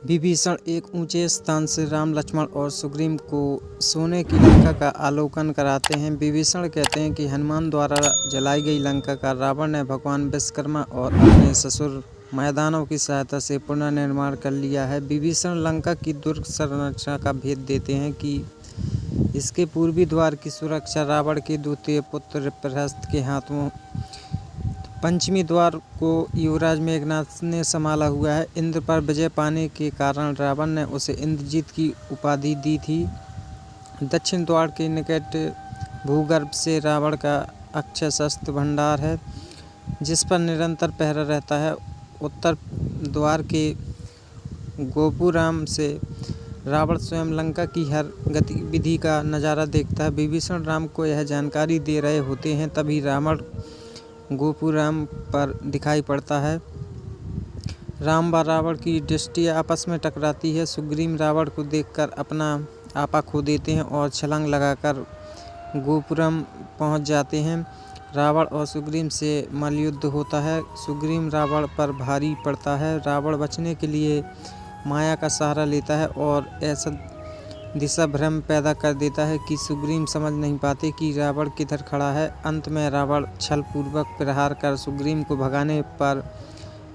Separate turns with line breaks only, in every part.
विभीषण एक ऊंचे स्थान से राम, लक्ष्मण और सुग्रीव को सोने की लंका का अवलोकन कराते हैं। विभीषण कहते हैं कि हनुमान द्वारा जलाई गई लंका का रावण ने भगवान विश्वकर्मा और अपने ससुर मैदानों की सहायता से पुनर्निर्माण कर लिया है। विभीषण लंका की दुर्ग संरचना का भेद देते हैं कि इसके पूर्वी द्वार की सुरक्षा रावण के द्वितीय पुत्र प्रहस्त के हाथों, पश्चिमी द्वार को युवराज मेघनाद ने संभाला हुआ है। इंद्र पर विजय पाने के कारण रावण ने उसे इंद्रजीत की उपाधि दी थी। दक्षिण द्वार के निकट भूगर्भ से रावण का अक्षय शस्त्र भंडार है, जिस पर निरंतर पहरा रहता है। उत्तर द्वार के गोपुराम से रावण स्वयं लंका की हर गतिविधि का नज़ारा देखता है। विभीषण राम को यह जानकारी दे रहे होते हैं, तभी रावण गोपुराम पर दिखाई पड़ता है। राम व रावण की दृष्टियाँ आपस में टकराती है। सुग्रीव रावण को देखकर अपना आपा खो देते हैं और छलांग लगाकर गोपुरम पहुंच जाते हैं। रावण और सुग्रीव से मल्लयुद्ध होता है। सुग्रीव रावण पर भारी पड़ता है। रावण बचने के लिए माया का सहारा लेता है और ऐसा दिशा भ्रम पैदा कर देता है कि सुग्रीव समझ नहीं पाते कि रावण किधर खड़ा है। अंत में रावण छल पूर्वक प्रहार कर सुग्रीव को भगाने पर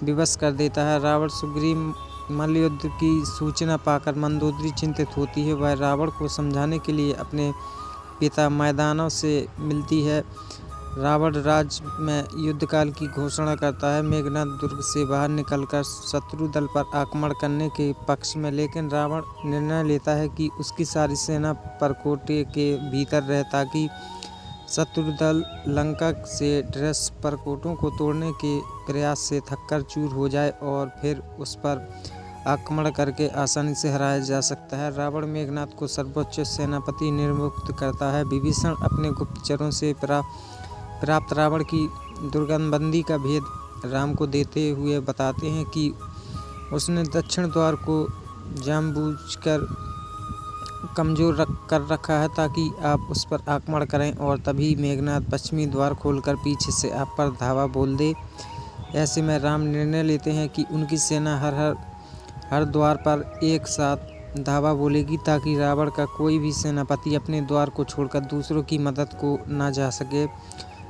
विवश कर देता है। रावण सुग्रीव मल्लयुद्ध की सूचना पाकर मंदोदरी चिंतित होती है। वह रावण को समझाने के लिए अपने पिता मैदानों से मिलती है। रावण राज्य में युद्धकाल की घोषणा करता है। मेघनाद दुर्ग से बाहर निकलकर शत्रु दल पर आक्रमण करने के पक्ष में, लेकिन रावण निर्णय लेता है कि उसकी सारी सेना परकोटे के भीतर रहे ताकि शत्रु दल लंका से ड्रेस परकोटों को तोड़ने के प्रयास से थककर चूर हो जाए और फिर उस पर आक्रमण करके आसानी से हराया जा सकता है। रावण मेघनाद को सर्वोच्च सेनापति नियुक्त करता है। विभीषण अपने गुप्तचरों से प्राप्त रावण की दुर्गंधबंदी का भेद राम को देते हुए बताते हैं कि उसने दक्षिण द्वार को जानबूझकर कमजोर कर रखा है ताकि आप उस पर आक्रमण करें, और तभी मेघनाद पश्चिमी द्वार खोलकर पीछे से आप पर धावा बोल दे। ऐसे में राम निर्णय लेते हैं कि उनकी सेना हर द्वार पर एक साथ धावा बोलेगी ताकि रावण का कोई भी सेनापति अपने द्वार को छोड़कर दूसरों की मदद को न जा सके।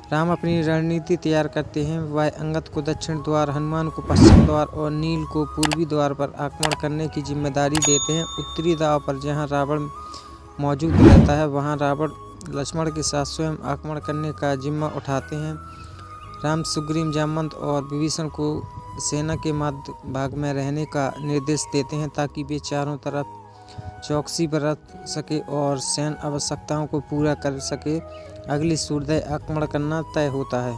राम अपनी रणनीति तैयार करते हैं। वह अंगद को दक्षिण द्वार, हनुमान को पश्चिम द्वार और नील को पूर्वी द्वार पर आक्रमण करने की जिम्मेदारी देते हैं। उत्तरी दाव पर जहां रावण मौजूद रहता है, वहां रावण लक्ष्मण के साथ स्वयं आक्रमण करने का जिम्मा उठाते हैं। राम सुग्रीव, जामवंत और विभीषण को सेना के मध्य भाग में रहने का निर्देश देते हैं ताकि वे चारों तरफ चौकसी बरत सके और सैन्य आवश्यकताओं को पूरा कर सके। अगली सूर्योदय आक्रमण करना तय होता है।